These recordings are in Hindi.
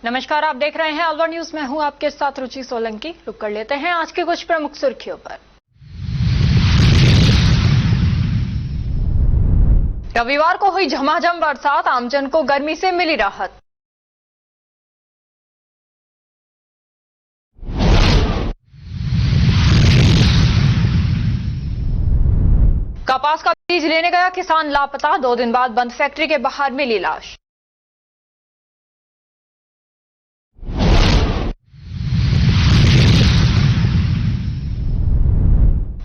नमस्कार, आप देख रहे हैं अलवर न्यूज में हूं आपके साथ रुचि सोलंकी। रुक कर लेते हैं आज की कुछ प्रमुख सुर्खियों पर। रविवार को हुई झमाझम बरसात, आमजन को गर्मी से मिली राहत। कपास का बीज लेने गया किसान लापता, 2 दिन बाद बंद फैक्ट्री के बाहर मिली लाश।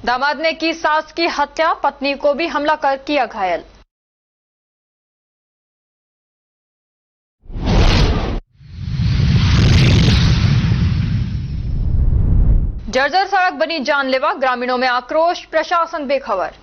दामाद ने की सास की हत्या, पत्नी को भी हमला कर किया घायल। जर्जर सड़क बनी जानलेवा, ग्रामीणों में आक्रोश, प्रशासन बेखबर।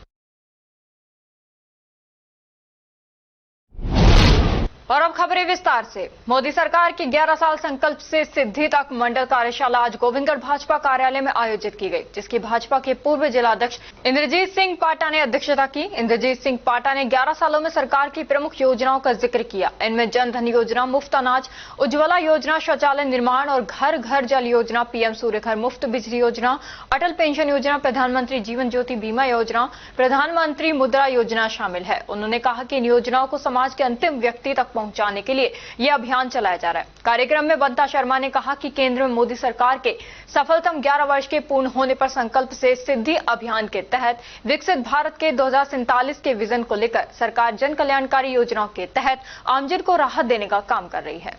और अब खबरें विस्तार से। मोदी सरकार की 11 साल संकल्प से सिद्धि तक मंडल कार्यशाला आज गोविंदगढ़ भाजपा कार्यालय में आयोजित की गई, जिसकी भाजपा के पूर्व जिलाध्यक्ष इंद्रजीत सिंह पाटा ने अध्यक्षता की। इंद्रजीत सिंह पाटा ने 11 सालों में सरकार की प्रमुख योजनाओं का जिक्र किया। इनमें जन धन योजना, मुफ्त अनाज, उज्ज्वला योजना, शौचालय निर्माण और घर घर जल योजना, पीएम सूर्य घर मुफ्त बिजली योजना, अटल पेंशन योजना, प्रधानमंत्री जीवन ज्योति बीमा योजना, प्रधानमंत्री मुद्रा योजना शामिल है। उन्होंने कहा कि इन योजनाओं को समाज के अंतिम व्यक्ति तक पहुंचाने के लिए यह अभियान चलाया जा रहा है। कार्यक्रम में बंता शर्मा ने कहा कि केंद्र में मोदी सरकार के सफलतम 11 वर्ष के पूर्ण होने पर संकल्प से सिद्धि अभियान के तहत विकसित भारत के 2047 के विजन को लेकर सरकार जन कल्याणकारी योजनाओं के तहत आमजन को राहत देने का काम कर रही है।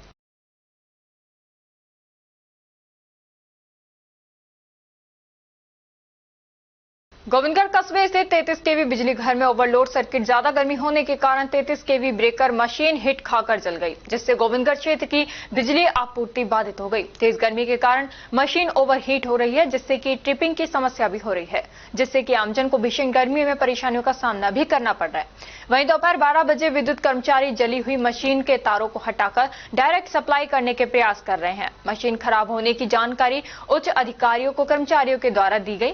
गोविंदगढ़ कस्बे से 33 केवी बिजली घर में ओवरलोड सर्किट, ज्यादा गर्मी होने के कारण 33 केवी ब्रेकर मशीन हिट खाकर जल गई, जिससे गोविंदगढ़ क्षेत्र की बिजली आपूर्ति बाधित हो गई। तेज गर्मी के कारण मशीन ओवरहीट हो रही है, जिससे कि ट्रिपिंग की समस्या भी हो रही है, जिससे कि आमजन को भीषण गर्मी में परेशानियों का सामना भी करना पड़ रहा है। वहीं दोपहर 12 बजे विद्युत कर्मचारी जली हुई मशीन के तारों को हटाकर डायरेक्ट सप्लाई करने के प्रयास कर रहे हैं। मशीन खराब होने की जानकारी उच्च अधिकारियों को कर्मचारियों के द्वारा दी गई।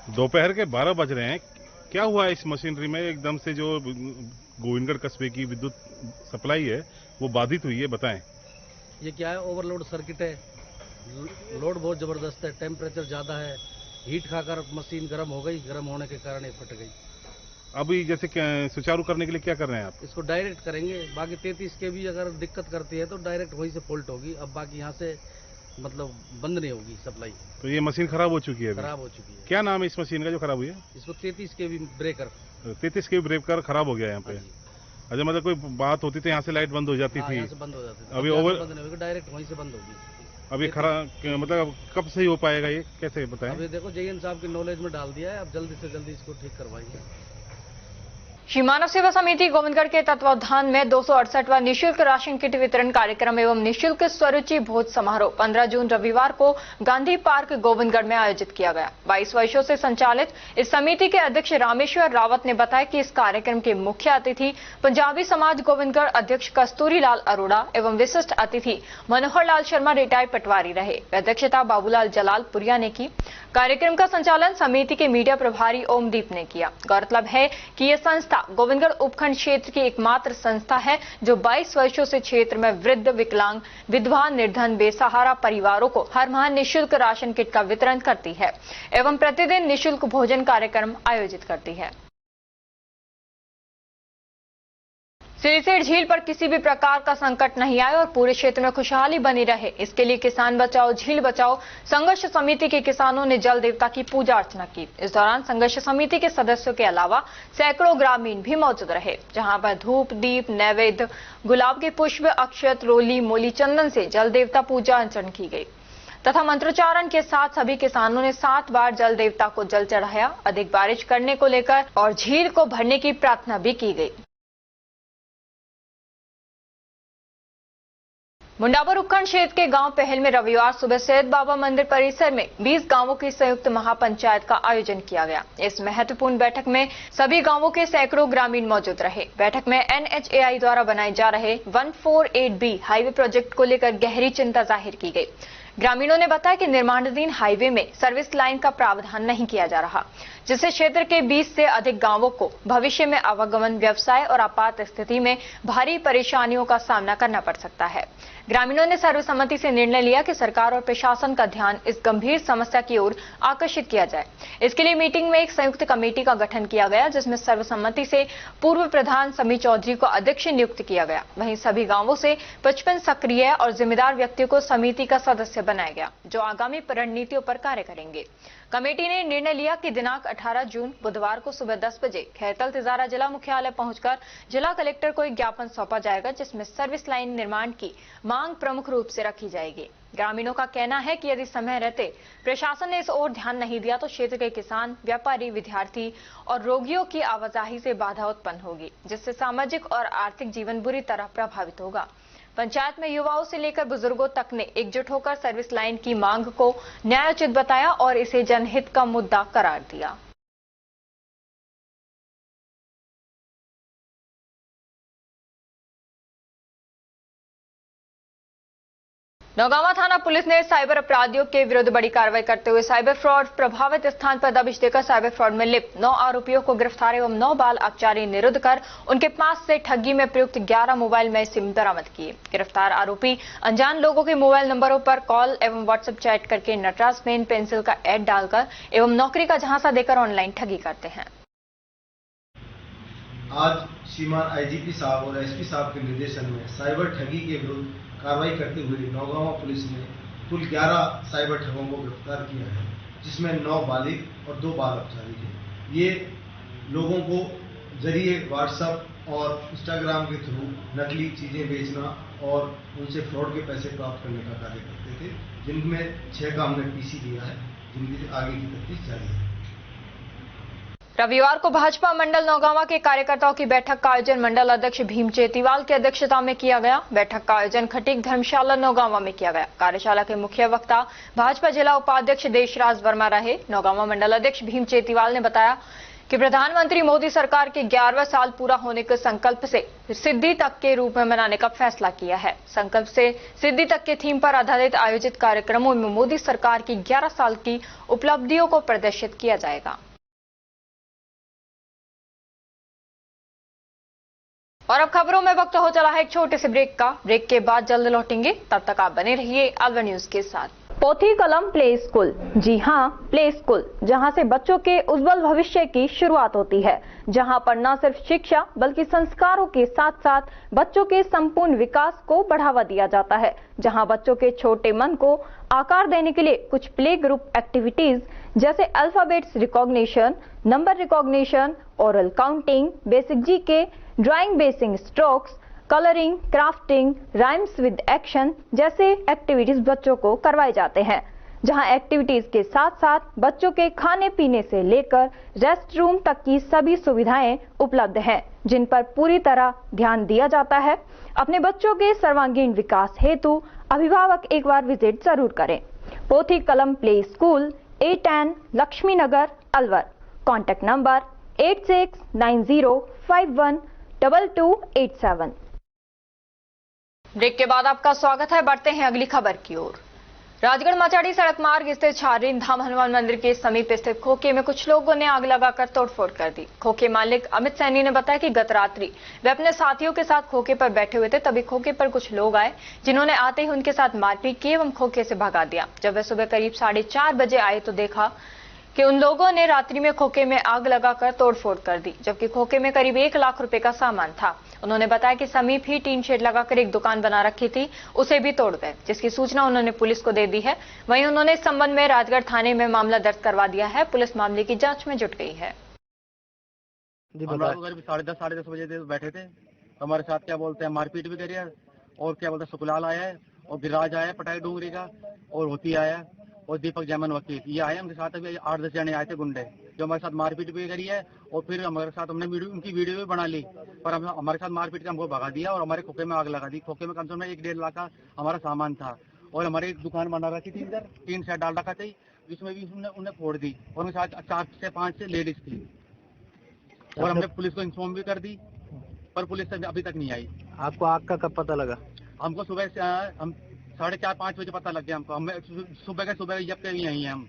दोपहर के 12 बज रहे हैं। क्या हुआ इस मशीनरी में? एकदम से जो गोविंदगढ़ कस्बे की विद्युत सप्लाई है वो बाधित हुई है, बताएं। ये क्या है, ओवरलोड सर्किट है। लोड बहुत जबरदस्त है, टेम्परेचर ज्यादा है, हीट खाकर मशीन गर्म हो गई। गर्म होने के कारण ये फट गई। अभी जैसे सुचारू करने के लिए क्या कर रहे हैं आप? इसको डायरेक्ट करेंगे। बाकी 33 के भी अगर दिक्कत करती है तो डायरेक्ट वहीं से फॉल्ट होगी। अब बाकी यहाँ से मतलब बंद नहीं होगी सप्लाई। तो ये मशीन खराब हो चुकी है? खराब हो चुकी है। क्या नाम है इस मशीन का जो खराब हुई है? इसको 33 के भी ब्रेकर। 33 के ब्रेकर खराब हो गया यहाँ पे। अच्छा, मतलब कोई बात होती थी यहाँ से लाइट बंद हो जाती थी? यहाँ से बंद हो जाती थी। अभी ओवर बंद नहीं होगी, डायरेक्ट वहीं से बंद होगी। अभी खराब मतलब कब सही हो पाएगा ये, कैसे बताएं? अभी देखो जयन साहब की नॉलेज में डाल दिया है, अब जल्दी से जल्दी इसको ठीक करवाएंगे। श्री मानव सेवा समिति गोविंदगढ़ के तत्वावधान में 268वां निःशुल्क राशन किट वितरण कार्यक्रम एवं निःशुल्क स्वरुचि भोज समारोह 15 जून रविवार को गांधी पार्क गोविंदगढ़ में आयोजित किया गया। 22 वर्षों से संचालित इस समिति के अध्यक्ष रामेश्वर रावत ने बताया कि इस कार्यक्रम के मुख्य अतिथि पंजाबी समाज गोविंदगढ़ अध्यक्ष कस्तूरी लाल अरोड़ा एवं विशिष्ट अतिथि मनोहर लाल शर्मा रिटायर्ड पटवारी रहे। अध्यक्षता बाबूलाल जलालपुरिया ने की। कार्यक्रम का संचालन समिति के मीडिया प्रभारी ओमदीप ने किया। गौरतलब है कि यह संस्था गोविंदगढ़ उपखंड क्षेत्र की एकमात्र संस्था है जो 22 वर्षों से क्षेत्र में वृद्ध, विकलांग, विधवा, निर्धन, बेसहारा परिवारों को हर माह निःशुल्क राशन किट का वितरण करती है एवं प्रतिदिन निःशुल्क भोजन कार्यक्रम आयोजित करती है। सिलीसेट झील पर किसी भी प्रकार का संकट नहीं आए और पूरे क्षेत्र में खुशहाली बनी रहे, इसके लिए किसान बचाओ झील बचाओ संघर्ष समिति के किसानों ने जल देवता की पूजा अर्चना की। इस दौरान संघर्ष समिति के सदस्यों के अलावा सैकड़ों ग्रामीण भी मौजूद रहे, जहां पर धूप, दीप, नैवेद्य, गुलाब के पुष्प, अक्षत, रोली, मोली, चंदन से जल देवता पूजा अर्चना की गई तथा मंत्रोच्चारण के साथ सभी किसानों ने 7 बार जल देवता को जल चढ़ाया। अधिक बारिश करने को लेकर और झील को भरने की प्रार्थना भी की गई। मुंडाबर उपखंड क्षेत्र के गांव पहल में रविवार सुबह सैयद बाबा मंदिर परिसर में 20 गांवों की संयुक्त महापंचायत का आयोजन किया गया। इस महत्वपूर्ण बैठक में सभी गांवों के सैकड़ों ग्रामीण मौजूद रहे। बैठक में NHAI द्वारा बनाए जा रहे 148B हाईवे प्रोजेक्ट को लेकर गहरी चिंता जाहिर की गई। ग्रामीणों ने बताया कि निर्माणाधीन हाईवे में सर्विस लाइन का प्रावधान नहीं किया जा रहा, जिससे क्षेत्र के 20 से अधिक गांवों को भविष्य में आवागमन, व्यवसाय और आपात स्थिति में भारी परेशानियों का सामना करना पड़ सकता है। ग्रामीणों ने सर्वसम्मति से निर्णय लिया कि सरकार और प्रशासन का ध्यान इस गंभीर समस्या की ओर आकर्षित किया जाए। इसके लिए मीटिंग में एक संयुक्त कमेटी का गठन किया गया, जिसमें सर्वसम्मति से पूर्व प्रधान समी चौधरी को अध्यक्ष नियुक्त किया गया। वहीं सभी गांवों से 55 सक्रिय और जिम्मेदार व्यक्तियों को समिति का सदस्य बनाया गया, जो आगामी रणनीतियों पर कार्य करेंगे। कमेटी ने निर्णय लिया कि दिनांक 18 जून बुधवार को सुबह 10 बजे खैरतल तिजारा जिला मुख्यालय पहुंचकर जिला कलेक्टर को एक ज्ञापन सौंपा जाएगा, जिसमें सर्विस लाइन निर्माण की मांग प्रमुख रूप से रखी जाएगी। ग्रामीणों का कहना है कि यदि समय रहते प्रशासन ने इस ओर ध्यान नहीं दिया तो क्षेत्र के किसान, व्यापारी, विद्यार्थी और रोगियों की आवाजाही से बाधा उत्पन्न होगी, जिससे सामाजिक और आर्थिक जीवन बुरी तरह प्रभावित होगा। पंचायत में युवाओं से लेकर बुजुर्गों तक ने एकजुट होकर सर्विस लाइन की मांग को न्यायोचित बताया और इसे जनहित का मुद्दा करार दिया। नौगांवा थाना पुलिस ने साइबर अपराधियों के विरुद्ध बड़ी कार्रवाई करते हुए साइबर फ्रॉड प्रभावित स्थान पर दबिश देकर साइबर फ्रॉड में लिप्त 9 आरोपियों को गिरफ्तार एवं 9 बाल अपचारी निरुद्ध कर उनके पास से ठगी में प्रयुक्त 11 मोबाइल में सिम बरामद किए। गिरफ्तार आरोपी अनजान लोगों के मोबाइल नंबरों पर कॉल एवं व्हाट्सएप चैट करके नटराज पेन पेंसिल का एड डालकर एवं नौकरी का झांसा देकर ऑनलाइन ठगी करते हैं। आज श्रीमान आईजीपी साहब और एसपी साहब के निर्देशन में साइबर ठगी के विरुद्ध कार्रवाई करते हुए नौगांवा पुलिस ने कुल 11 साइबर ठगों को गिरफ्तार किया है, जिसमें 9 बालिग और 2 बाल अपचारी हैं। ये लोगों को जरिए व्हाट्सएप और इंस्टाग्राम के थ्रू नकली चीजें बेचना और उनसे फ्रॉड के पैसे प्राप्त करने का कार्य करते थे, जिनमें 6 का हमने पीसी लिया है, जिनकी आगे की तफ्तीश जारी है। रविवार को भाजपा मंडल नौगांवा के कार्यकर्ताओं की बैठक का आयोजन मंडल अध्यक्ष भीम चेतीवाल की अध्यक्षता में किया गया। बैठक का आयोजन खटीक धर्मशाला नौगांवा में किया गया। कार्यशाला के मुख्य वक्ता भाजपा जिला उपाध्यक्ष देशराज वर्मा रहे। नौगांवा मंडल अध्यक्ष भीम चेतीवाल ने बताया कि प्रधानमंत्री मोदी सरकार के 11वां साल पूरा होने के संकल्प से सिद्धि तक के रूप में मनाने का फैसला किया है। संकल्प से सिद्धि तक के थीम पर आधारित आयोजित कार्यक्रमों में मोदी सरकार की 11 साल की उपलब्धियों को प्रदर्शित किया जाएगा। और अब खबरों में वक्त हो चला है एक छोटे से ब्रेक का। ब्रेक के बाद जल्द लौटेंगे, तब तक आप बने रहिए अलवर न्यूज के साथ। पोथी कलम प्ले स्कूल, जी हां, प्ले स्कूल, जहां से बच्चों के उज्जवल भविष्य की शुरुआत होती है, जहां पर न सिर्फ शिक्षा बल्कि संस्कारों के साथ साथ बच्चों के संपूर्ण विकास को बढ़ावा दिया जाता है, जहां बच्चों के छोटे मन को आकार देने के लिए कुछ प्ले ग्रुप एक्टिविटीज जैसे alphabets recognition, number recognition, oral counting, basic GK, drawing basic strokes, colouring, crafting, rhymes with action जैसे एक्टिविटीज बच्चों को करवाए जाते हैं, जहां एक्टिविटीज के साथ साथ बच्चों के खाने पीने से लेकर रेस्ट रूम तक की सभी सुविधाएं उपलब्ध हैं, जिन पर पूरी तरह ध्यान दिया जाता है। अपने बच्चों के सर्वांगीण विकास हेतु अभिभावक एक बार विजिट जरूर करें। Pothi Kalam play school, A10 Lakshmi Nagar, Alwar. Contact number 8690512287। Break के बाद आपका स्वागत है। बढ़ते हैं अगली खबर की ओर। राजगढ़ माचाड़ी सड़क मार्ग स्थित छारीन धाम हनुमान मंदिर के समीप स्थित खोखे में कुछ लोगों ने आग लगाकर तोड़फोड़ कर दी। खोखे मालिक अमित सैनी ने बताया कि गत रात्रि वे अपने साथियों के साथ खोखे पर बैठे हुए थे, तभी खोखे पर कुछ लोग आए, जिन्होंने आते ही उनके साथ मारपीट की एवं खोखे से भगा दिया। जब वे सुबह करीब 4:30 बजे आए तो देखा कि उन लोगों ने रात्रि में खोखे में आग लगाकर तोड़फोड़ कर दी, जबकि खोखे में करीब 1 लाख रुपए का सामान था। उन्होंने बताया कि समीप ही टीन शेड लगाकर एक दुकान बना रखी थी, उसे भी तोड़ गए, जिसकी सूचना उन्होंने पुलिस को दे दी है। वहीं उन्होंने इस संबंध में राजगढ़ थाने में मामला दर्ज करवा दिया है। पुलिस मामले की जांच में जुट गई है। हम रात को करीब 10:30 साढ़े 10 बजे बैठे थे, हमारे साथ क्या बोलते हैं मारपीट भी करी है, और क्या बोलते हैं सुखलाल आया है, और गिराज आया है पटाई डूंगरी का, और होती आया है, और दीपक जैमन वकील, ये आए हमके साथ। अभी 8-10 जने आए थे गुंडे, जो हमारे साथ मारपीट भी करी है, और फिर हमारे साथ हमने उनकी वीडियो भी बना ली, पर हमारे साथ मारपीट के हमको भगा दिया और हमारे खोखे में आग लगा दी। खोखे में कम से कम 1-1.5 लाख का हमारा सामान था, और हमारी एक दुकान बना रखी थी इधर, 3 सेट डाल रखा था, जिसमें भी उन्हें फोड़ दी, और उनके साथ 4 से 5 लेडीज थी, और हमने पुलिस को इन्फॉर्म भी कर दी, पर पुलिस अभी तक नहीं आई। आपको आग का कब पता लगा? हमको सुबह से हम 4:30-5 बजे पता लग गया हमको। हम सुबह जब के यहीं हैं हम।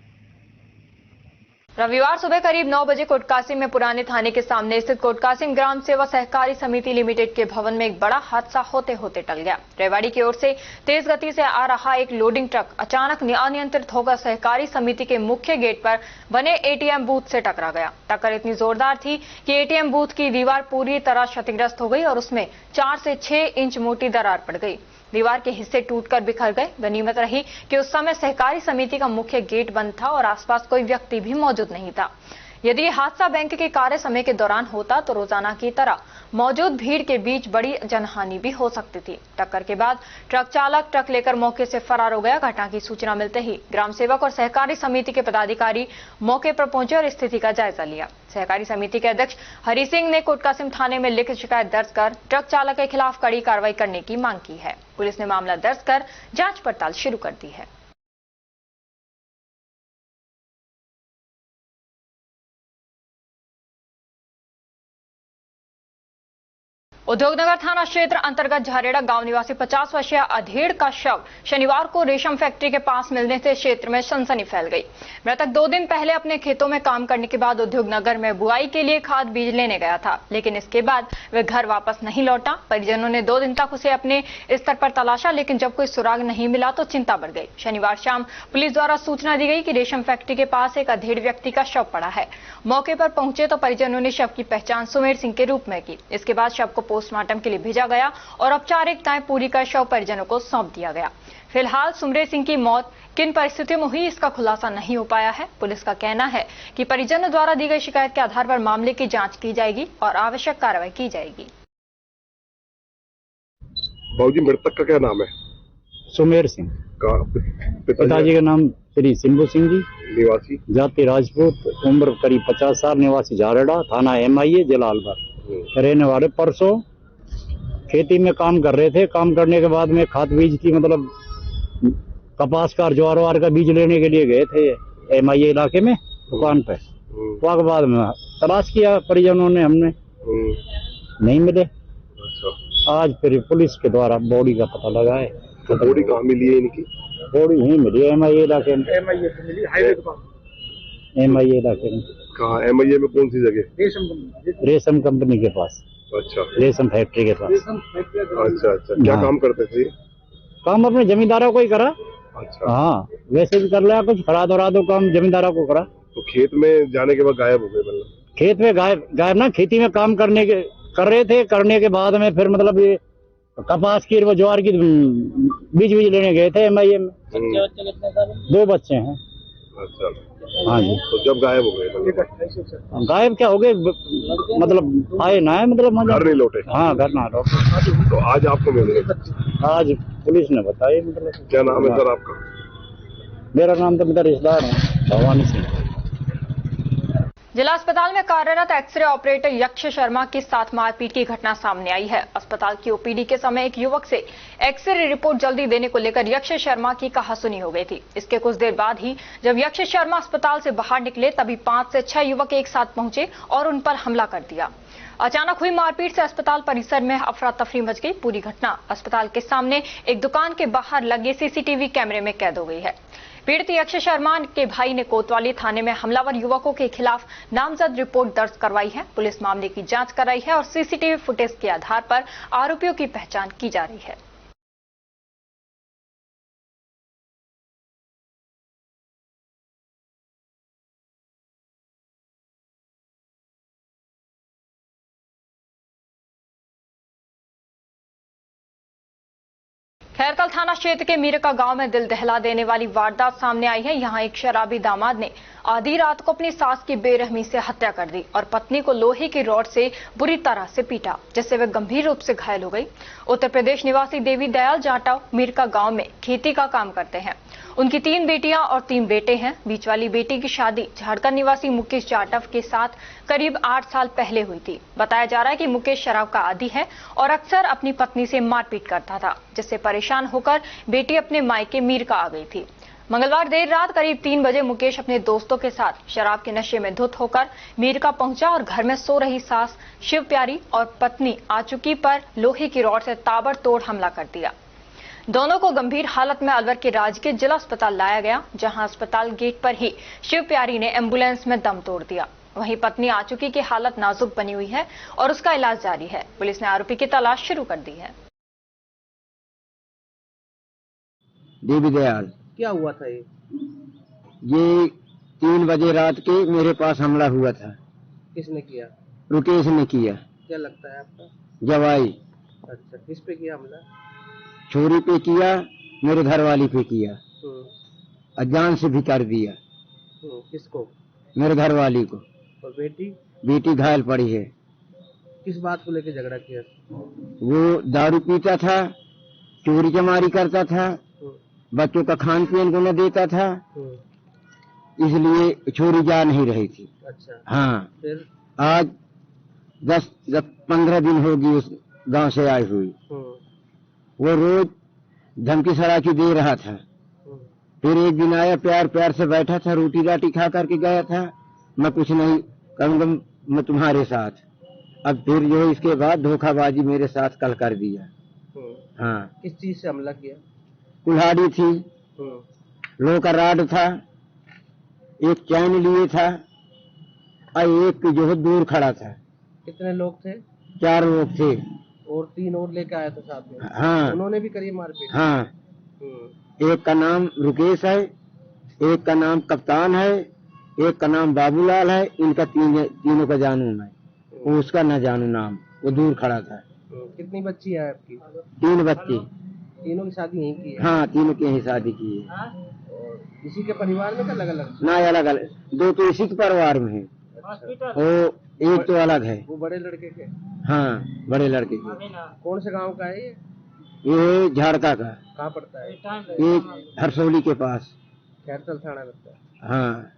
रविवार सुबह करीब 9 बजे कोटकासिम में पुराने थाने के सामने स्थित कोटकासिम ग्राम सेवा सहकारी समिति लिमिटेड के भवन में एक बड़ा हादसा होते होते टल गया। रेवाड़ी की ओर से तेज गति से आ रहा एक लोडिंग ट्रक अचानक अनियंत्रित होकर सहकारी समिति के मुख्य गेट पर बने एटीएम बूथ से टकरा गया। टक्कर इतनी जोरदार थी कि एटीएम बूथ की दीवार पूरी तरह क्षतिग्रस्त हो गई और उसमें 4 से 6 इंच मोटी दरार पड़ गई। दीवार के हिस्से टूटकर बिखर गए। गनीमत रही कि उस समय सहकारी समिति का मुख्य गेट बंद था और आसपास कोई व्यक्ति भी मौजूद नहीं था। यदि यह हादसा बैंक के कार्य समय के दौरान होता तो रोजाना की तरह मौजूद भीड़ के बीच बड़ी जनहानि भी हो सकती थी। टक्कर के बाद ट्रक चालक ट्रक लेकर मौके से फरार हो गया। घटना की सूचना मिलते ही ग्राम सेवक और सहकारी समिति के पदाधिकारी मौके पर पहुंचे और स्थिति का जायजा लिया। सहकारी समिति के अध्यक्ष हरि सिंह ने कोटकासिम थाने में लिखित शिकायत दर्ज कर ट्रक चालक के खिलाफ कड़ी कार्रवाई करने की मांग की है। पुलिस ने मामला दर्ज कर जांच पड़ताल शुरू कर दी है। उद्योगनगर थाना क्षेत्र अंतर्गत झारेड़ा गांव निवासी 50 वर्षीय अधेड़ का शव शनिवार को रेशम फैक्ट्री के पास मिलने से क्षेत्र में सनसनी फैल गई। मृतक 2 दिन पहले अपने खेतों में काम करने के बाद उद्योगनगर में बुआई के लिए खाद बीज लेने गया था, लेकिन इसके बाद वह घर वापस नहीं लौटा। परिजनों ने 2 दिन तक उसे अपने स्तर पर तलाशा, लेकिन जब कोई सुराग नहीं मिला तो चिंता बढ़ गई। शनिवार शाम पुलिस द्वारा सूचना दी गई कि रेशम फैक्ट्री के पास एक अधेड़ व्यक्ति का शव पड़ा है। मौके पर पहुंचे तो परिजनों ने शव की पहचान सुमेर सिंह के रूप में की। इसके बाद शव को पोस्टमार्टम के लिए भेजा गया और औपचारिक जांच पूरी कर शव परिजनों को सौंप दिया गया। फिलहाल सुमेर सिंह की मौत किन परिस्थितियों में हुई इसका खुलासा नहीं हो पाया है। पुलिस का कहना है कि परिजनों द्वारा दी गई शिकायत के आधार पर मामले की जांच की जाएगी और आवश्यक कार्रवाई की जाएगी। बाबूजी, मृतक का क्या नाम है? सुमेर सिंह। पिताजी का नाम श्री सिंबू सिंह जी, निवासी जाति राजपूत, उम्र करीब 50 साल, निवासी झारेड़ा, थाना MIA जिला अलवर, रहने वाले। परसों खेती में काम कर रहे थे। काम करने के बाद में खाद बीज की मतलब कपास का ज्वार वार का बीज लेने के लिए गए थे MIA इलाके में दुकान पे। तो बाद में तलाश किया परिजनों ने, हमने नहीं मिले। आज फिर पुलिस के द्वारा बॉडी का पता लगा है। तो बॉडी कहाँ मिली है इनकी? बॉडी यहीं मिली है MIA इलाके में। MIA इलाके में। कहाँ MIA में? कौन सी जगह? रेशम कंपनी के पास। अच्छा, रेशम फैक्ट्री के पास। अच्छा। क्या काम करते थे? काम अपने जमींदारों को ही करा। अच्छा। हाँ, वैसे भी कर लिया कुछ, खराद वरादो काम जमींदारों को करा। तो खेत में जाने के बाद गायब हो गए? मतलब खेत में गायब ना, खेती में काम कर रहे थे। करने के बाद में फिर मतलब ये कपास की वो ज्वार की बीज लेने गए थे MIA में। 2 बच्चे हैं। अच्छा। हाँ जी। तो जब गायब हो गए? गायब क्या हो गए, मतलब आए ना है, मतलब घर नहीं लौटे? हाँ, घर ना लौटे। तो आज आपको मिले? आज पुलिस ने बताया। मतलब क्या नाम है सर आपका? मेरा नाम तो मेरा रिश्तेदार है भवानी सिंह। जिला अस्पताल में कार्यरत एक्सरे ऑपरेटर यक्ष शर्मा के साथ मारपीट की घटना सामने आई है। अस्पताल की OPD के समय एक युवक से एक्सरे रिपोर्ट जल्दी देने को लेकर यक्ष शर्मा की कहासुनी हो गई थी। इसके कुछ देर बाद ही जब यक्ष शर्मा अस्पताल से बाहर निकले तभी 5 से 6 युवक एक साथ पहुंचे और उन पर हमला कर दिया। अचानक हुई मारपीट से अस्पताल परिसर में अफरा तफरी मच गई। पूरी घटना अस्पताल के सामने एक दुकान के बाहर लगे CCTV कैमरे में कैद हो गई है। पीड़ित यक्ष शर्मा के भाई ने कोतवाली थाने में हमलावर युवकों के खिलाफ नामजद रिपोर्ट दर्ज करवाई है। पुलिस मामले की जांच कर रही है और CCTV फुटेज के आधार पर आरोपियों की पहचान की जा रही है। खैरकल थाना क्षेत्र के मीरका गांव में दिल दहला देने वाली वारदात सामने आई है। यहां एक शराबी दामाद ने आधी रात को अपनी सास की बेरहमी से हत्या कर दी और पत्नी को लोहे की रॉड से बुरी तरह से पीटा, जिससे वे गंभीर रूप से घायल हो गई। उत्तर प्रदेश निवासी देवी दयाल जाटव मीरका गांव में खेती का काम करते हैं। उनकी 3 बेटियां और 3 बेटे हैं। बीच वाली बेटी की शादी झारखंड निवासी मुकेश जाटव के साथ करीब 8 साल पहले हुई थी। बताया जा रहा है कि मुकेश शराब का आदी है और अक्सर अपनी पत्नी से मारपीट करता था, जिससे परेशान होकर बेटी अपने मायके मीरका आ गई थी। मंगलवार देर रात करीब 3 बजे मुकेश अपने दोस्तों के साथ शराब के नशे में धुत होकर मीरका पहुंचा और घर में सो रही सास शिव प्यारी और पत्नी आचुकी पर लोहे की रॉड से ताबड़तोड़ हमला कर दिया। दोनों को गंभीर हालत में अलवर के राजकीय जिला अस्पताल लाया गया, जहां अस्पताल गेट पर ही शिव प्यारी ने एम्बुलेंस में दम तोड़ दिया। वहीं पत्नी आचुकी की हालत नाजुक बनी हुई है और उसका इलाज जारी है। पुलिस ने आरोपी की तलाश शुरू कर दी है। देवी दयाल, क्या हुआ था ये 3 बजे रात के मेरे पास हमला हुआ था। किसने किया? रुकेश ने किया। क्या लगता है आपका? जवाई। अच्छा, किस पे किया हमला? छोरी पे किया, मेरे घर वाली पे किया, अजान से भी कर दिया। किसको? मेरे घर वाली को। और बेटी? बेटी घायल पड़ी है। किस बात को लेकर झगड़ा किया? वो दारू पीता था, चोरी चमारी करता था, बच्चों का खान पीन को न देता था, इसलिए छोरी जा नहीं रही थी। अच्छा। हाँ। फिर आज 10-15 दिन होगी उस गांव से आई हुई। वो रोज धमकी सराकी दे रहा था। फिर एक दिन आया, प्यार प्यार से बैठा था, रोटी राटी खा करके गया था। मैं कुछ नहीं कहूँगा, मैं तुम्हारे साथ। अब फिर जो है इसके बाद धोखाबाजी मेरे साथ कल कर दिया। हाँ। किस चीज से हमला किया? कुल्हाड़ी थी, लोह का राड था, एक चैन लिए था और एक जो है दूर खड़ा था। कितने लोग थे? 4 लोग थे। और 3 और लेकर आया था साथ में? हाँ। उन्होंने भी करी मारपीट? हाँ। एक का नाम रुकेश है, एक का नाम कप्तान है, एक का नाम बाबूलाल है। इनका तीनों का जानू मैं, वो उसका न जानू नाम। वो दूर खड़ा था। कितनी बच्ची है आपकी? 3 बच्चे। तीनों की शादी यहीं की है? हाँ, तीनों की यहीं शादी की है। इसी के परिवार में? अलग अलग? ना, अलग अलग। 2 तो इसी के परिवार में है। वो एक तो अलग है। वो बड़े लड़के के? हाँ, बड़े लड़के के। कौन से गांव का है ये? ये झाड़का का। कहाँ पड़ता है? ये हरसौली के पास। खैरतल थाना लगता है। हाँ।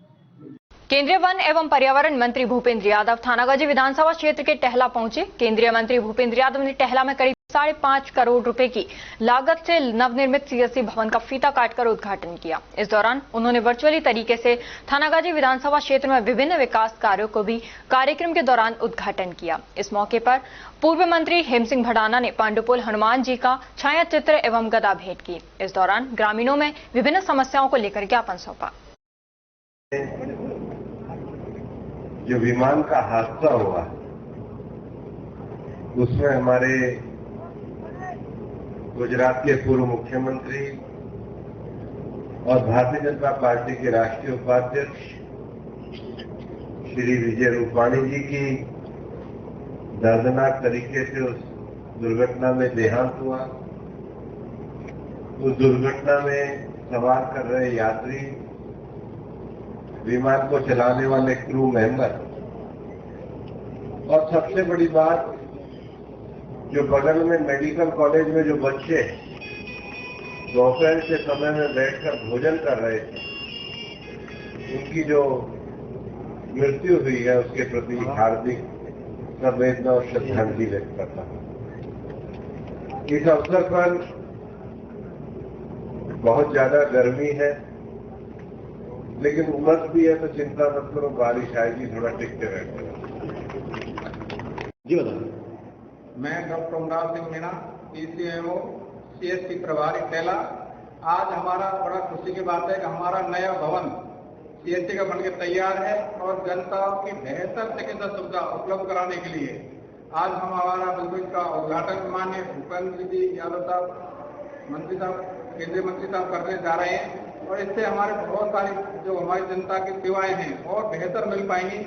केंद्रीय वन एवं पर्यावरण मंत्री भूपेंद्र यादव थानागाजी विधानसभा क्षेत्र के टहला पहुंचे। केंद्रीय मंत्री भूपेंद्र यादव ने टहला में करीब 5.5 करोड़ रुपए की लागत से नवनिर्मित सीएससी भवन का फीता काटकर उद्घाटन किया। इस दौरान उन्होंने वर्चुअली तरीके से थानागाजी विधानसभा क्षेत्र में विभिन्न विकास कार्यों को भी कार्यक्रम के दौरान उद्घाटन किया। इस मौके पर पूर्व मंत्री हेम सिंह भडाना ने पांडुपुल हनुमान जी का छाया चित्र एवं गदा भेंट की। इस दौरान ग्रामीणों में विभिन्न समस्याओं को लेकर ज्ञापन सौंपा। जो विमान का हादसा हुआ उसमें हमारे गुजरात के पूर्व मुख्यमंत्री और भारतीय जनता पार्टी के राष्ट्रीय उपाध्यक्ष श्री विजय रूपाणी जी की दर्दनाक तरीके से उस दुर्घटना में देहांत हुआ। उस दुर्घटना में सवार कर रहे यात्री, विमान को चलाने वाले क्रू मेंबर और सबसे बड़ी बात, जो बगल में मेडिकल कॉलेज में जो बच्चे दोपहर के समय में बैठकर भोजन कर रहे थे, उनकी जो मृत्यु हुई है उसके प्रति हार्दिक संवेदना और श्रद्धांजलि व्यक्त करता हूं। इस अवसर पर बहुत ज्यादा गर्मी है, लेकिन उमस भी है, तो चिंता मत करो, बारिश आएगी, थोड़ा टिकते रहते हैं। जी बताओ। मैं डॉक्टर उमराव सिंह मीणा, पीसीएमओ सीएससी प्रभारी टहला। आज हमारा बड़ा खुशी की बात है कि हमारा नया भवन सीएससी का बनकर तैयार है और जनता की बेहतर चिकित्सा सुविधा उपलब्ध कराने के लिए आज हम हमारा बिल्कुल का उद्घाटन माननीय भूपेंद्र जी यादव साहब मंत्री साहब केंद्रीय मंत्री साहब करने जा रहे हैं। और इससे हमारे बहुत सारी जो हमारी जनता की सेवाएं हैं और बेहतर मिल पाएंगी।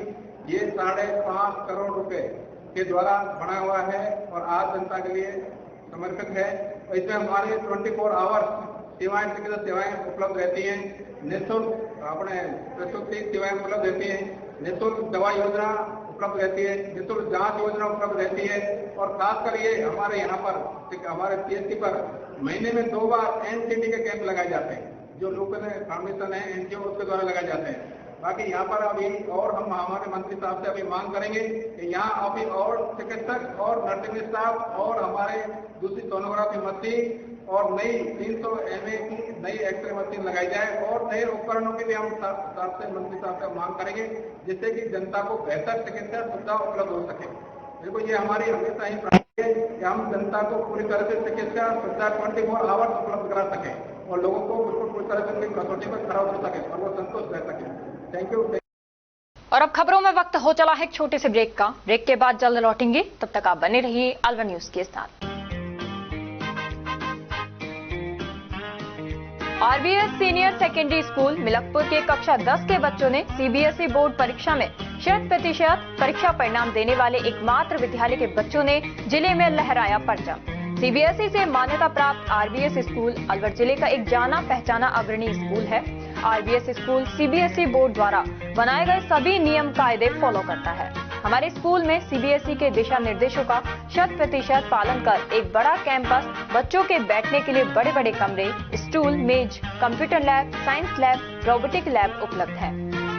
ये 5.5 करोड़ रुपए के द्वारा बना हुआ है और आज जनता के लिए समर्पित है। और इसमें हमारी 24 आवर्स सेवाएं, चिकित्सा सेवाएं उपलब्ध रहती हैं, निःशुल्क अपने प्रसूति सेवाएं उपलब्ध रहती हैं, निःशुल्क दवा योजना उपलब्ध रहती है, निःशुल्क जांच योजना उपलब्ध रहती है। और खासकर ये हमारे यहाँ पर हमारे सीएससी पर महीने में 2 बार एनसीटी के कैंप लगाए जाते हैं, जो लोकल फाउंडेशन है एनजीओ उसके द्वारा लगाए जाते हैं। बाकी यहाँ पर अभी और हम हमारे मंत्री साहब से अभी मांग करेंगे कि यहाँ अभी और चिकित्सक और नर्सिंग स्टाफ और हमारे दूसरी सोनोग्राफी मशीन और नई 300 MA की नई एक्सरे मशीन लगाई जाए और नए उपकरणों की भी हम साहब से मंत्री साहब से मांग करेंगे, जिससे कि जनता को बेहतर चिकित्सा सुविधा उपलब्ध हो सके। देखो, ये हमारी हमेशा ही कि हम जनता को पूरी तरह से चिकित्सा सुविधा 24 आवर्स उपलब्ध करा सकें और लोगों को बिल्कुल पूरी तरह से उनकी कसौटी पर खरा उतर सके और वो संतुष्ट रह सके। Thank you. और अब खबरों में वक्त हो चला है एक छोटे से ब्रेक का। ब्रेक के बाद जल्द लौटेंगे, तब तक आप बने रहिए अलवर न्यूज के साथ। RBS senior secondary school Milakpur के कक्षा 10 के बच्चों ने सीबीएसई बोर्ड परीक्षा में 100% परीक्षा परिणाम देने वाले एकमात्र विद्यालय के बच्चों ने जिले में लहराया परचम। सीबीएसई से मान्यता प्राप्त आरबीएस स्कूल अलवर जिले का एक जाना पहचाना अग्रणी स्कूल है। आरबीएस स्कूल सीबीएसई बोर्ड द्वारा बनाए गए सभी नियम कायदे फॉलो करता है। हमारे स्कूल में सीबीएसई के दिशा निर्देशों का 100% पालन कर एक बड़ा कैंपस, बच्चों के बैठने के लिए बड़े बड़े कमरे, स्टूल, मेज, computer lab, science lab, robotic lab उपलब्ध है।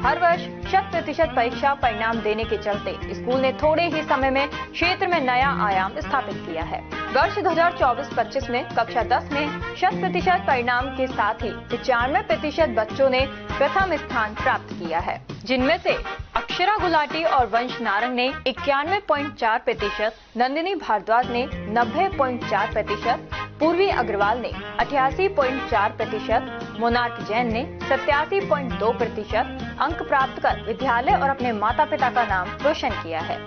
हर वर्ष 100% परीक्षा परिणाम देने के चलते स्कूल ने थोड़े ही समय में क्षेत्र में नया आयाम स्थापित किया है। वर्ष 2024-25 में कक्षा 10 में 100% परिणाम के साथ ही 95% बच्चों ने प्रथम स्थान प्राप्त किया है, जिनमें से अक्षरा गुलाटी और वंश नारंग ने 91.4%, नंदिनी भारद्वाज ने 90.4%, पूर्वी अग्रवाल ने 88.4%, मोनार्क जैन ने 87.2% अंक प्राप्त कर विद्यालय और अपने माता पिता का नाम रोशन किया है।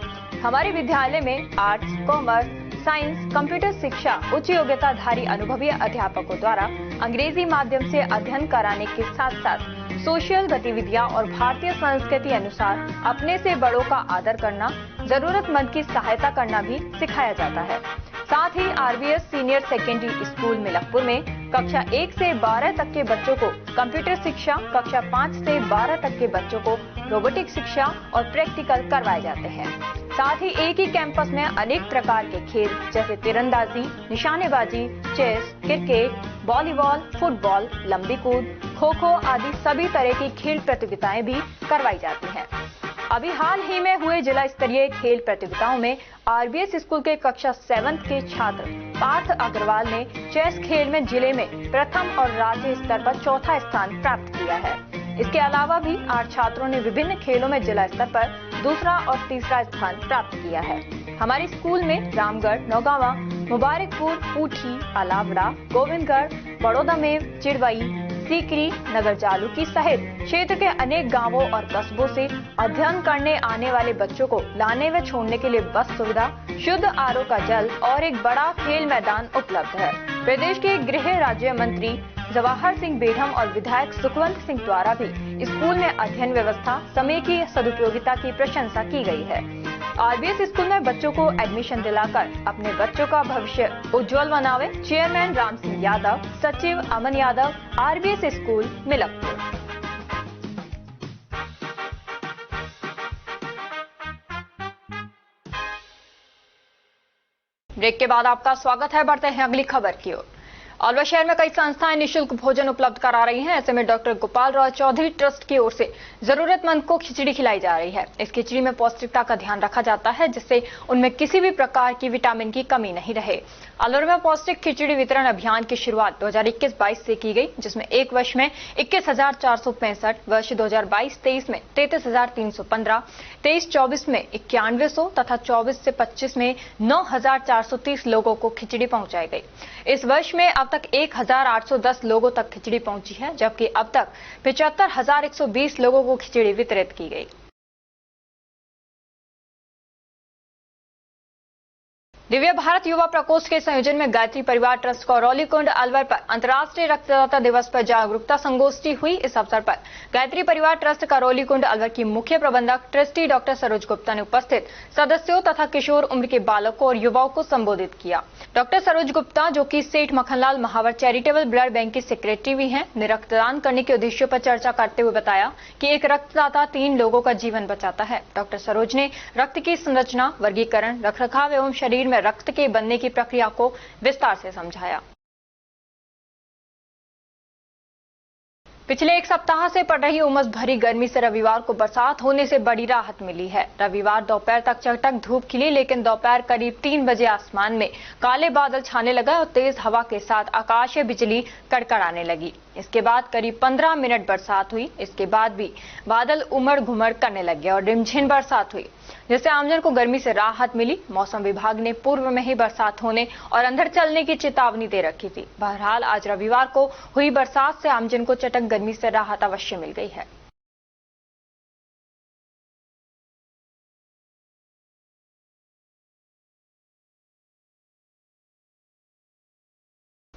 हमारे विद्यालय में आर्ट्स, कॉमर्स, साइंस, कंप्यूटर शिक्षा उच्च योग्यताधारी अनुभवी अध्यापकों द्वारा अंग्रेजी माध्यम से अध्ययन कराने के साथ साथ सोशल गतिविधियां और भारतीय संस्कृति अनुसार अपने से बड़ों का आदर करना, जरूरतमंद की सहायता करना भी सिखाया जाता है। साथ ही RBS senior secondary school Milakpur में कक्षा 1 से 12 तक के बच्चों को कंप्यूटर शिक्षा, कक्षा 5 से 12 तक के बच्चों को रोबोटिक शिक्षा और प्रैक्टिकल करवाए जाते हैं। साथ ही एक ही कैंपस में अनेक प्रकार के खेल जैसे तीरंदाजी, निशानेबाजी, चेस, क्रिकेट, वॉलीबॉल, फुटबॉल, लंबी कूद, खो खो आदि सभी तरह की खेल प्रतियोगिताएं भी करवाई जाती हैं। अभी हाल ही में हुए जिला स्तरीय खेल प्रतियोगिताओं में आरबीएस स्कूल के कक्षा 7 के छात्र पार्थ अग्रवाल ने चेस खेल में जिले में प्रथम और राज्य स्तर पर चौथा स्थान प्राप्त किया है। इसके अलावा भी 8 छात्रों ने विभिन्न खेलों में जिला स्तर पर दूसरा और तीसरा स्थान प्राप्त किया है। हमारे स्कूल में रामगढ़, नौगावा, मुबारकपुर, ऊठी, अलावड़ा, गोविंदगढ़, बड़ौदामेव, चिड़वई, सीकरी, नगर जालूकी सहित क्षेत्र के अनेक गांवों और कस्बों से अध्ययन करने आने वाले बच्चों को लाने व छोड़ने के लिए बस सुविधा, शुद्ध आरओ का जल और एक बड़ा खेल मैदान उपलब्ध है। प्रदेश के गृह राज्य मंत्री जवाहर सिंह बेढम और विधायक सुखवंत सिंह द्वारा भी स्कूल में अध्ययन व्यवस्था, समय की सदुपयोगिता की प्रशंसा की गई है। आरबीएस स्कूल में बच्चों को एडमिशन दिलाकर अपने बच्चों का भविष्य उज्जवल बनावे। चेयरमैन राम सिंह यादव, सचिव Aman Yadav, RBS school Milakpur. Break के बाद आपका स्वागत है। बढ़ते हैं अगली खबर की ओर। अलवर शहर में कई संस्थाएं निःशुल्क भोजन उपलब्ध करा रही हैं। ऐसे में डॉक्टर गोपाल राव चौधरी ट्रस्ट की ओर से जरूरतमंद को खिचड़ी खिलाई जा रही है। इस खिचड़ी में पौष्टिकता का ध्यान रखा जाता है, जिससे उनमें किसी भी प्रकार की विटामिन की कमी नहीं रहे। अलवर में पौष्टिक खिचड़ी वितरण अभियान की शुरुआत 2021-22 से की गई, जिसमें एक वर्ष में 21,465, वर्ष 2022-23 में 33,315, 23-24 में 9100 तथा 24 से 25 में 9,430 लोगों को खिचड़ी पहुंचाई गई। इस वर्ष में अब तक 1,810 लोगों तक खिचड़ी पहुंची है, जबकि अब तक 75,120 लोगों को खिचड़ी वितरित की गई। दिव्य भारत युवा प्रकोष्ठ के संयोजन में गायत्री परिवार ट्रस्ट करौलीकुंड अलवर पर अंतर्राष्ट्रीय रक्तदाता दिवस पर जागरूकता संगोष्ठी हुई। इस अवसर पर गायत्री परिवार ट्रस्ट करौलीकुंड अलवर की मुख्य प्रबंधक ट्रस्टी डॉक्टर सरोज गुप्ता ने उपस्थित सदस्यों तथा किशोर उम्र के बालकों और युवाओं को संबोधित किया। डॉक्टर सरोज गुप्ता, जो कि सेठ मक्खनलाल महावर चैरिटेबल ब्लड बैंक की सेक्रेटरी भी हैं, ने रक्तदान करने के उद्देश्यों पर चर्चा करते हुए बताया कि एक रक्तदाता 3 लोगों का जीवन बचाता है। डॉक्टर सरोज ने रक्त की संरचना, वर्गीकरण, रखरखाव एवं शरीर में रक्त के बनने की प्रक्रिया को विस्तार से समझाया। पिछले एक सप्ताह से पड़ रही उमस भरी गर्मी से रविवार को बरसात होने से बड़ी राहत मिली है। रविवार दोपहर तक चटक धूप खिली, लेकिन दोपहर करीब 3 बजे आसमान में काले बादल छाने लगा और तेज हवा के साथ आकाशीय बिजली कड़कड़ाने लगी। इसके बाद करीब 15 मिनट बरसात हुई। इसके बाद भी बादल उमड़ घुमड़ करने लगे और रिमझिम बरसात हुई। जिससे आमजन को गर्मी से राहत मिली। मौसम विभाग ने पूर्व में ही बरसात होने और अंधड़ चलने की चेतावनी दे रखी थी। बहरहाल आज रविवार को हुई बरसात से आमजन को चटक गर्मी से राहत अवश्य मिल गई है।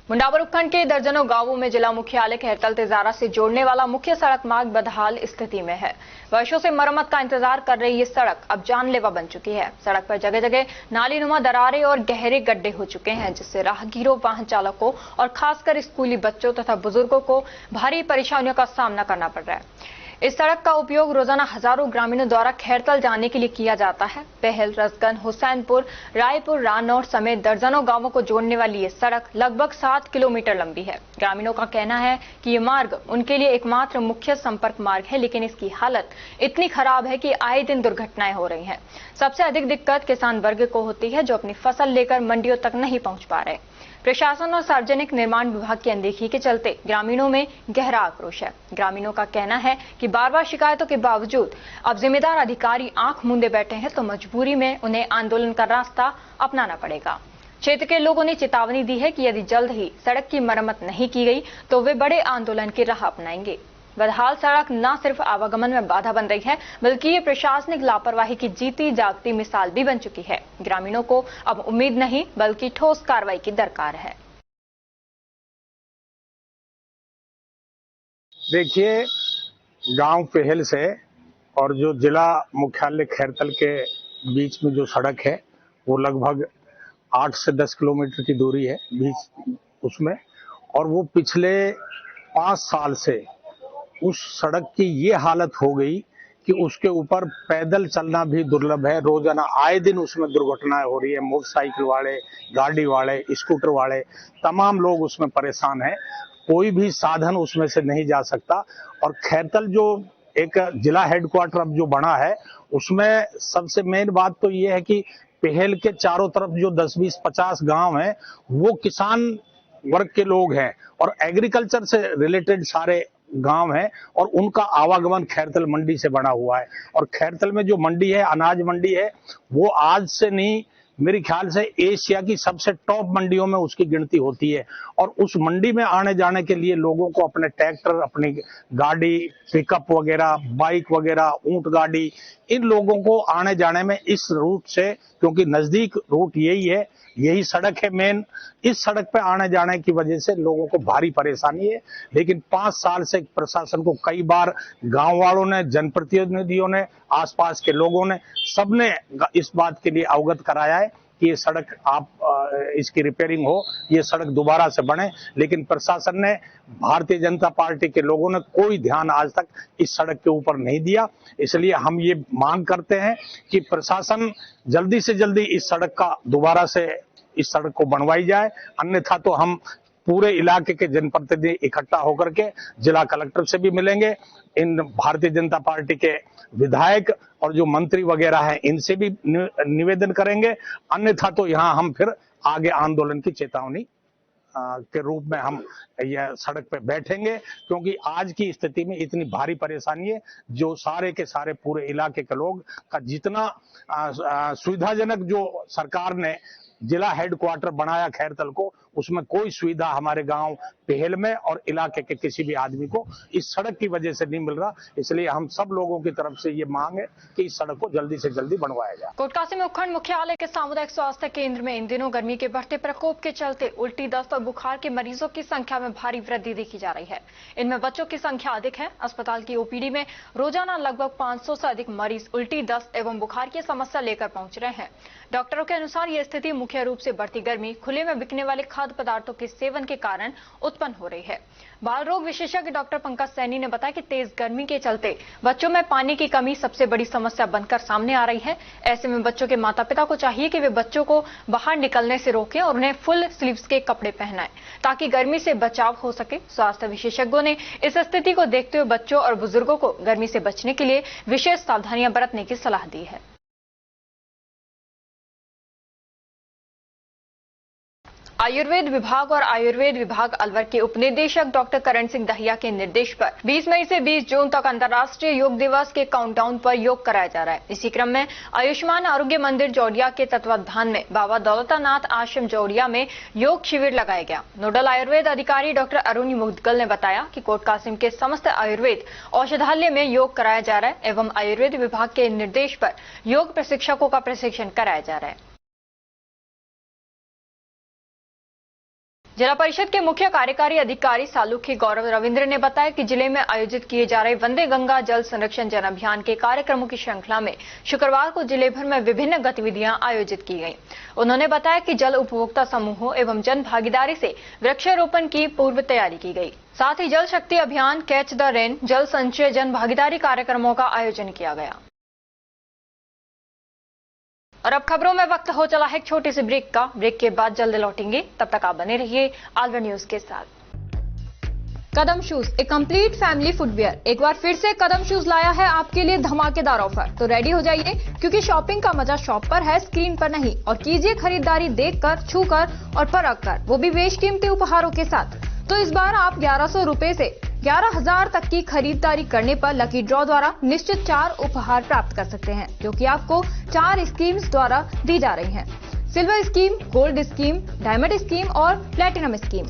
मुंडावर उपखंड के दर्जनों गांवों में जिला मुख्यालय खैरतल तेजारा से जोड़ने वाला मुख्य सड़क मार्ग बदहाल स्थिति में है। वर्षों से मरम्मत का इंतजार कर रही ये सड़क अब जानलेवा बन चुकी है। सड़क पर जगह जगह नालीनुमा दरारें और गहरे गड्ढे हो चुके हैं, जिससे राहगीरों, वाहन चालकों और खासकर स्कूली बच्चों तथा बुजुर्गों को भारी परेशानियों का सामना करना पड़ रहा है। इस सड़क का उपयोग रोजाना हजारों ग्रामीणों द्वारा खैरतल जाने के लिए किया जाता है। पहल, रसगन, हुसैनपुर, रायपुर, रानौर समेत दर्जनों गांवों को जोड़ने वाली ये सड़क लगभग 7 किलोमीटर लंबी है। ग्रामीणों का कहना है कि ये मार्ग उनके लिए एकमात्र मुख्य संपर्क मार्ग है, लेकिन इसकी हालत इतनी खराब है कि आए दिन दुर्घटनाएं हो रही हैं। सबसे अधिक दिक्कत किसान वर्ग को होती है, जो अपनी फसल लेकर मंडियों तक नहीं पहुंच पा रहे। प्रशासन और सार्वजनिक निर्माण विभाग की अनदेखी के चलते ग्रामीणों में गहरा आक्रोश है। ग्रामीणों का कहना है कि बार-बार शिकायतों के बावजूद अब जिम्मेदार अधिकारी आंख मूंदे बैठे हैं, तो मजबूरी में उन्हें आंदोलन का रास्ता अपनाना पड़ेगा। क्षेत्र के लोगों ने चेतावनी दी है कि यदि जल्द ही सड़क की मरम्मत नहीं की गई तो वे बड़े आंदोलन की राह अपनाएंगे। बदहाल सड़क न सिर्फ आवागमन में बाधा बन रही है, बल्कि ये प्रशासनिक लापरवाही की जीती जागती मिसाल भी बन चुकी है। ग्रामीणों को अब उम्मीद नहीं बल्कि ठोस कार्रवाई की दरकार है। देखिए, गांव पहल से और जो जिला मुख्यालय खैरतल के बीच में जो सड़क है वो लगभग 8 से 10 किलोमीटर की दूरी है बीच उसमें, और वो पिछले 5 साल से उस सड़क की ये हालत हो गई कि उसके ऊपर पैदल चलना भी दुर्लभ है। रोजाना आए दिन उसमें दुर्घटनाएं हो रही है। मोटरसाइकिल वाले, गाड़ी वाले, स्कूटर वाले, तमाम लोग उसमें परेशान हैं। कोई भी साधन उसमें से नहीं जा सकता। और खैरतल जो एक जिला हेडक्वार्टर अब जो बना है, उसमें सबसे मेन बात तो ये है कि पहल के चारों तरफ जो 10, 20, 50 गांव हैं वो किसान वर्ग के लोग हैं और एग्रीकल्चर से रिलेटेड सारे गांव हैं, और उनका आवागमन खैरतल मंडी से बना हुआ है। और खैरतल में जो मंडी है, अनाज मंडी है, वो आज से नहीं, मेरे ख्याल से एशिया की सबसे टॉप मंडियों में उसकी गिनती होती है। और उस मंडी में आने जाने के लिए लोगों को अपने ट्रैक्टर, अपनी गाड़ी, पिकअप वगैरह, बाइक वगैरह, ऊंट गाड़ी, इन लोगों को आने जाने में इस रूट से, क्योंकि नजदीक रूट यही है, यही सड़क है मेन, इस सड़क पे आने जाने की वजह से लोगों को भारी परेशानी है। लेकिन 5 साल से प्रशासन को कई बार गांव वालों ने, जनप्रतिनिधियों ने, आसपास के लोगों ने, सबने इस बात के लिए अवगत कराया है कि ये सड़क इसकी रिपेयरिंग हो, ये सड़क दोबारा से बने, लेकिन प्रशासन ने, भारतीय जनता पार्टी के लोगों ने कोई ध्यान आज तक इस सड़क के ऊपर नहीं दिया। इसलिए हम ये मांग करते हैं कि प्रशासन जल्दी से जल्दी इस सड़क का दोबारा से इस सड़क को बनवाई जाए, अन्यथा तो हम पूरे इलाके के जनप्रतिनिधि इकट्ठा होकर के जिला कलेक्टर से भी मिलेंगे, इन भारतीय जनता पार्टी के विधायक और जो मंत्री वगैरह हैं इनसे भी निवेदन करेंगे, अन्यथा तो यहाँ हम फिर आगे आंदोलन की चेतावनी के रूप में हम यह सड़क पे बैठेंगे, क्योंकि आज की स्थिति में इतनी भारी परेशानी है जो सारे के सारे पूरे इलाके के लोग का जितना सुविधाजनक जो सरकार ने जिला हेडक्वार्टर बनाया खैरतल को, उसमें कोई सुविधा हमारे गांव पहल में और इलाके के किसी भी आदमी को इस सड़क की वजह से नहीं मिल रहा। इसलिए हम सब लोगों की तरफ से ये मांग है कि इस सड़क को जल्दी से जल्दी बनवाया जाए। कोटकासी में उपखंड मुख्यालय के सामुदायिक स्वास्थ्य केंद्र में इन दिनों गर्मी के बढ़ते प्रकोप के चलते उल्टी, दस्त और बुखार के मरीजों की संख्या में भारी वृद्धि देखी जा रही है। इनमें बच्चों की संख्या अधिक है। अस्पताल की ओपीडी में रोजाना लगभग 500 से अधिक मरीज उल्टी, दस्त एवं बुखार की समस्या लेकर पहुंच रहे हैं। डॉक्टरों के अनुसार यह स्थिति मुख्य रूप से बढ़ती गर्मी, खुले में बिकने वाले खाद्य पदार्थों के सेवन के कारण उत्पन्न हो रही है। बाल रोग विशेषज्ञ डॉक्टर पंकज सैनी ने बताया कि तेज गर्मी के चलते बच्चों में पानी की कमी सबसे बड़ी समस्या बनकर सामने आ रही है। ऐसे में बच्चों के माता पिता को चाहिए कि वे बच्चों को बाहर निकलने से रोकें और उन्हें फुल स्लीव्स के कपड़े पहनाएं, ताकि गर्मी से बचाव हो सके। स्वास्थ्य विशेषज्ञों ने इस स्थिति को देखते हुए बच्चों और बुजुर्गों को गर्मी से बचने के लिए विशेष सावधानियां बरतने की सलाह दी है। आयुर्वेद विभाग और आयुर्वेद विभाग अलवर के उपनिदेशक डॉक्टर करण सिंह दहिया के निर्देश पर 20 मई से 20 जून तक अंतर्राष्ट्रीय योग दिवस के काउंटडाउन पर योग कराया जा रहा है। इसी क्रम में आयुष्मान आरोग्य मंदिर जोड़िया के तत्वावधान में बाबा दौलतानाथ आश्रम जोड़िया में योग शिविर लगाया गया। नोडल आयुर्वेद अधिकारी डॉक्टर अरुण मुदगल ने बताया कि कोट कासिम के समस्त आयुर्वेद औषधालय में योग कराया जा रहा है एवं आयुर्वेद विभाग के निर्देश पर योग प्रशिक्षकों का प्रशिक्षण कराया जा रहा है। जिला परिषद के मुख्य कार्यकारी अधिकारी सालुखी गौरव रविंद्र ने बताया कि जिले में आयोजित किए जा रहे वंदे गंगा जल संरक्षण जन अभियान के कार्यक्रमों की श्रृंखला में शुक्रवार को जिले भर में विभिन्न गतिविधियां आयोजित की गईं। उन्होंने बताया कि जल उपभोक्ता समूहों एवं जन भागीदारी से वृक्षारोपण की पूर्व तैयारी की गई। साथ ही जल शक्ति अभियान, कैच द रेन, जल संचय जन भागीदारी कार्यक्रमों का आयोजन किया गया। और अब खबरों में वक्त हो चला है एक छोटी सी ब्रेक का। ब्रेक के बाद जल्द लौटेंगे, तब तक आप बने रहिए अलवर न्यूज के साथ। कदम शूज, एक कंप्लीट फैमिली फुटवियर, एक बार फिर से कदम शूज लाया है आपके लिए धमाकेदार ऑफर। तो रेडी हो जाइए, क्योंकि शॉपिंग का मजा शॉप पर है, स्क्रीन पर नहीं। और कीजिए खरीदारी देखकर, छूकर और परख कर, वो भी बेशकीमती उपहारों के साथ। तो इस बार आप 1100 रुपए से 11,000 तक की खरीदारी करने पर लकी ड्रॉ द्वारा निश्चित 4 उपहार प्राप्त कर सकते हैं, जो कि आपको 4 स्कीम्स द्वारा दी जा रही हैं। Silver scheme, gold scheme, diamond scheme और प्लेटिनम स्कीम।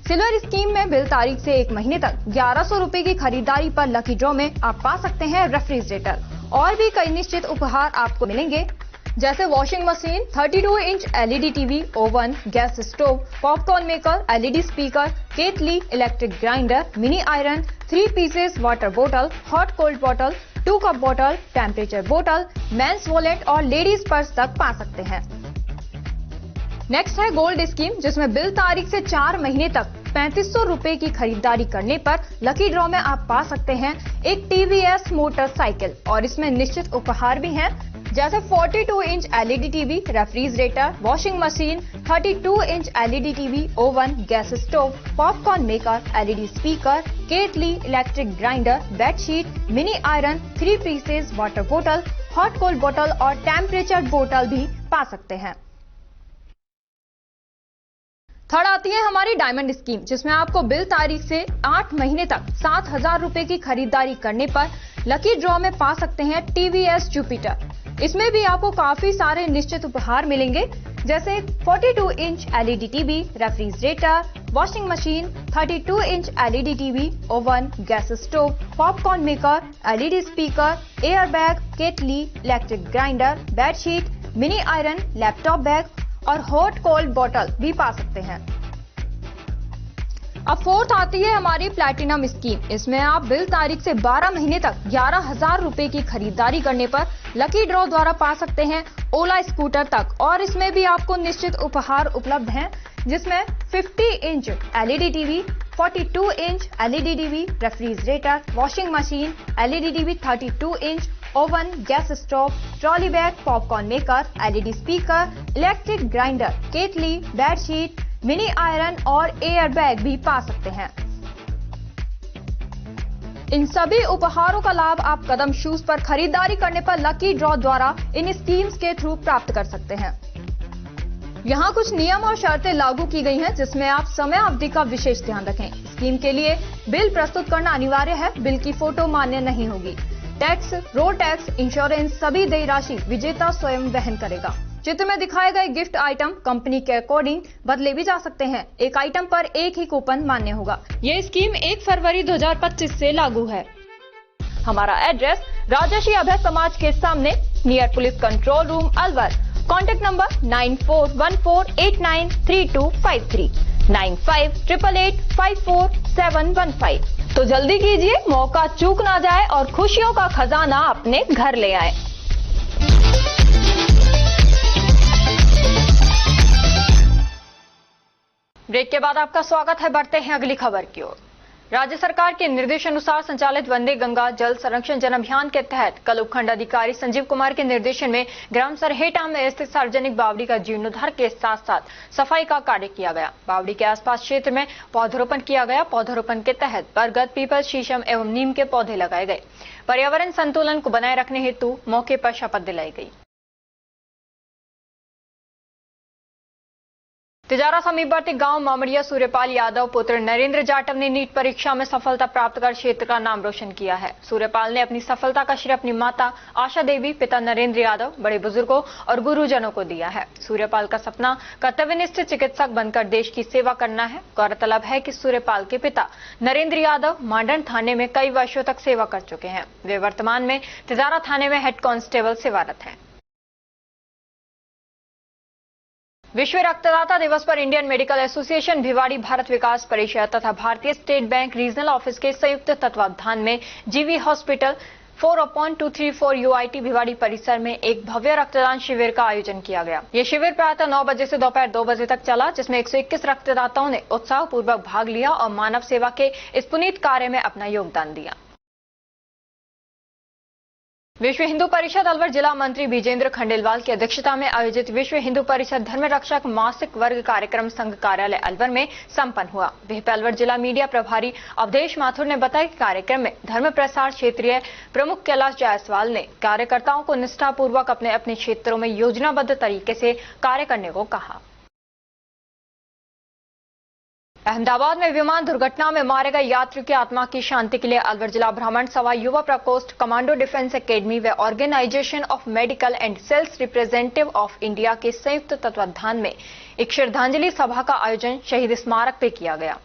सिल्वर स्कीम में बिल तारीख से 1 महीने तक 1100 रुपए की खरीदारी पर लकी ड्रॉ में आप पा सकते हैं रेफ्रिजरेटर और भी कई निश्चित उपहार आपको मिलेंगे, जैसे washing machine, 32 inch LED TV, oven, gas stove, popcorn maker, LED speaker, kettle, electric grinder, mini iron, 3 pieces water बोतल, हॉट कोल्ड बोतल, 2 कप बोतल, टेम्परेचर बोतल, मेंस वॉलेट और लेडीज पर्स तक पा सकते हैं। नेक्स्ट है गोल्ड स्कीम, जिसमें बिल तारीख से 4 महीने तक 3500 रुपए की खरीदारी करने पर लकी ड्रॉ में आप पा सकते हैं एक टीवीएस मोटरसाइकिल और इसमें निश्चित उपहार भी हैं, जैसे 42 inch LED TV, refrigerator, washing machine, 32 inch LED TV, oven, gas stove, popcorn maker, LED speaker, kettle, electric grinder, bedsheet, mini iron, 3 pieces water बोतल, हॉट कोल्ड बोतल और टेम्परेचर बोतल भी पा सकते हैं। थर्ड आती है हमारी डायमंड स्कीम, जिसमें आपको बिल तारीख से 8 महीने तक 7,000 रुपए की खरीदारी करने पर लकी ड्रॉ में पा सकते हैं टीवीएस जुपिटर। इसमें भी आपको काफी सारे निश्चित उपहार मिलेंगे, जैसे 42 inch LED TV, refrigerator, washing machine, 32 inch LED TV, oven, gas stove, popcorn maker, LED speaker, air bag, kettle, electric grinder, bedsheet, mini iron, laptop bag और हॉट कोल्ड बोतल भी पा सकते हैं। अब फोर्थ आती है हमारी प्लैटिनम स्कीम। इसमें आप बिल तारीख से 12 महीने तक 11,000 रुपए की खरीदारी करने पर लकी ड्रॉ द्वारा पा सकते हैं ओला स्कूटर तक और इसमें भी आपको निश्चित उपहार उपलब्ध हैं, जिसमें 50 inch LED TV, 42 inch LED TV, refrigerator, washing machine, LED TV, 32 inch, oven, gas stove, trolley bag, popcorn maker, LED speaker, electric grinder, kettle, bedsheet, mini iron और एयर बैग भी पा सकते हैं। इन सभी उपहारों का लाभ आप कदम शूज पर खरीदारी करने पर लकी ड्रॉ द्वारा इन स्कीम्स के थ्रू प्राप्त कर सकते हैं। यहाँ कुछ नियम और शर्तें लागू की गई हैं, जिसमें आप समय अवधि का विशेष ध्यान रखें। स्कीम के लिए बिल प्रस्तुत करना अनिवार्य है, बिल की फोटो मान्य नहीं होगी। टैक्स, रोड टैक्स, इंश्योरेंस सभी देय राशि विजेता स्वयं वहन करेगा। चित्र में दिखाए गए गिफ्ट आइटम कंपनी के अकॉर्डिंग बदले भी जा सकते हैं। एक आइटम पर एक ही कूपन मान्य होगा। ये स्कीम 1 फरवरी 2025 से लागू है। हमारा एड्रेस राजर्षि अभय समाज के सामने, near police control room, Alwar. Contact number 9414893253, 9588854715। तो जल्दी कीजिए, मौका चूक ना जाए और खुशियों का खजाना अपने घर ले आए। ब्रेक के बाद आपका स्वागत है। बढ़ते हैं अगली खबर की ओर। राज्य सरकार के निर्देशानुसार संचालित वंदे गंगा जल संरक्षण जन अभियान के तहत कल उपखंड अधिकारी संजीव कुमार के निर्देशन में ग्राम सरहेटा में स्थित सार्वजनिक बावड़ी का जीर्णोद्धार के साथ साथ सफाई का कार्य किया गया। बावड़ी के आसपास क्षेत्र में पौधरोपण किया गया। पौधरोपण के तहत बरगद, पीपल, शीशम एवं नीम के पौधे लगाए गए। पर्यावरण संतुलन को बनाए रखने हेतु मौके पर शपथ दिलाई गई। तिजारा समीपवर्ती गांव मामड़िया सूर्यपाल यादव पुत्र नरेंद्र जाटव ने नीट परीक्षा में सफलता प्राप्त कर क्षेत्र का नाम रोशन किया है। सूर्यपाल ने अपनी सफलता का श्रेय अपनी माता आशा देवी, पिता नरेंद्र यादव, बड़े बुजुर्गों और गुरुजनों को दिया है। सूर्यपाल का सपना कर्तव्यनिष्ठ चिकित्सक बनकर देश की सेवा करना है। गौरतलब है कि सूर्यपाल के पिता नरेंद्र यादव मांडन थाने में कई वर्षों तक सेवा कर चुके हैं। वे वर्तमान में तिजारा थाने में हेड कांस्टेबल सेवारत हैं। विश्व रक्तदाता दिवस पर Indian medical association, Bhiwadi Bharat Vikas Parishad तथा भारतीय स्टेट बैंक रीजनल ऑफिस के संयुक्त तत्वावधान में जीवी हॉस्पिटल 4/234 UIT भिवाड़ी परिसर में एक भव्य रक्तदान शिविर का आयोजन किया गया। ये शिविर प्रातः 9 बजे से दोपहर 2 बजे तक चला, जिसमें 121 रक्तदाताओं ने उत्साहपूर्वक भाग लिया और मानव सेवा के इस पुनीत कार्य में अपना योगदान दिया। विश्व हिंदू परिषद अलवर जिला मंत्री विजेंद्र खंडेलवाल की अध्यक्षता में आयोजित विश्व हिंदू परिषद धर्म रक्षक मासिक वर्ग कार्यक्रम संघ कार्यालय अलवर में संपन्न हुआ। वहीं अलवर जिला मीडिया प्रभारी अवधेश माथुर ने बताया कि कार्यक्रम में धर्म प्रसार क्षेत्रीय प्रमुख कैलाश जायसवाल ने कार्यकर्ताओं को निष्ठापूर्वक अपने अपने क्षेत्रों में योजनाबद्ध तरीके से कार्य करने को कहा। अहमदाबाद में विमान दुर्घटना में मारे गए यात्रियों की आत्मा की शांति के लिए अलवर जिला ब्राह्मण सभा, युवा प्रकोष्ठ, कमांडो डिफेंस एकेडमी व organisation of medical and sales representative of India के संयुक्त तत्वावधान में एक श्रद्धांजलि सभा का आयोजन शहीद स्मारक पे किया गया,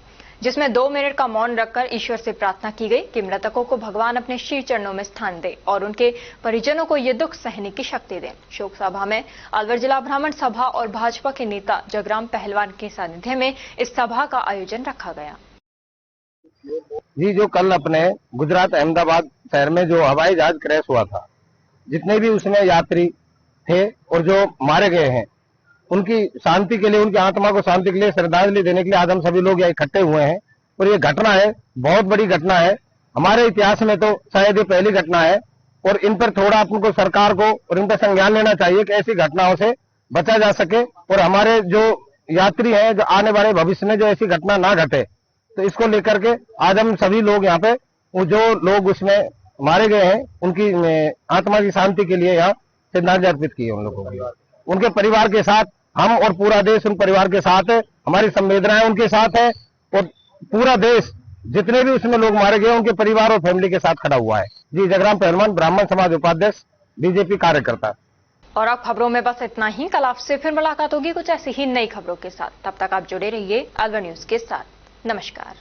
जिसमें 2 मिनट का मौन रखकर ईश्वर से प्रार्थना की गई कि मृतकों को भगवान अपने श्री चरणों में स्थान दे और उनके परिजनों को ये दुख सहने की शक्ति दें। शोक सभा में अलवर जिला ब्राह्मण सभा और भाजपा के नेता जगराम पहलवान के सानिध्य में इस सभा का आयोजन रखा गया। जी, जो कल अपने गुजरात अहमदाबाद शहर में जो हवाई जहाज क्रैश हुआ था, जितने भी उसमें यात्री थे और जो मारे गए हैं, उनकी शांति के लिए, उनकी आत्मा को शांति के लिए श्रद्धांजलि देने के लिए आज हम सभी लोग यहाँ इकट्ठे हुए हैं। और ये घटना है, बहुत बड़ी घटना है, हमारे इतिहास में तो शायद ये पहली घटना है और इन पर थोड़ा अपन सरकार को और इन पर संज्ञान लेना चाहिए कि ऐसी घटनाओं से बचा जा सके और हमारे जो यात्री हैं, जो आने वाले भविष्य में जो ऐसी घटना ना घटे, तो इसको लेकर के आज हम सभी लोग यहाँ पे जो लोग उसमें मारे गए हैं उनकी आत्मा की शांति के लिए यहाँ श्रद्धांजलि अर्पित की है। उन लोगों को, उनके परिवार के साथ हम और पूरा देश उन परिवार के साथ है, हमारी संवेदनाएं उनके साथ है और पूरा देश जितने भी उसमें लोग मारे गए उनके परिवार और फैमिली के साथ खड़ा हुआ है। जी, जगराम पहलवान, ब्राह्मण समाज उपाध्यक्ष, बीजेपी कार्यकर्ता। और अब खबरों में बस इतना ही। कल आपसे फिर मुलाकात होगी कुछ ऐसी ही नई खबरों के साथ। तब तक आप जुड़े रहिए अलवर न्यूज के साथ। नमस्कार।